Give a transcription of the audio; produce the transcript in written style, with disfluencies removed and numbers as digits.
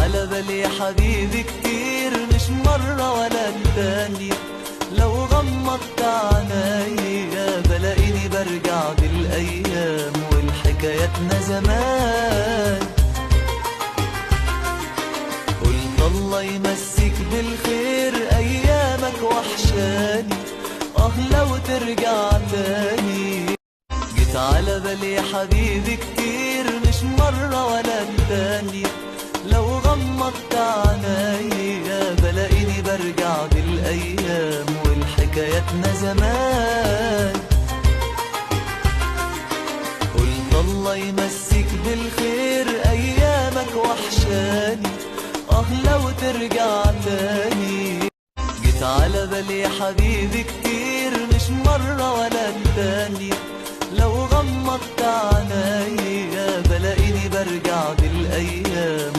على بالي يا حبيبي كتير، مش مرة ولا التانية، لو غمضت عينيا بلاقيني برجع بالأيام والحكاياتنا زمان. قلت الله يمسك بالخير، أيامك وحشاني، لو ترجع تاني. جيت على بالي يا حبيبي كتير، مش مرة ولا التانية، لو غمضت عينيا بلاقيني برجع بالأيام والحكاياتنا زمان. قلت الله يمسك بالخير، أيامك وحشاني، لو ترجع تاني. جيت على بالي يا حبيبي كتير، مش مرة ولا التانية، لو غمضت عينيا بلاقيني برجع بالأيام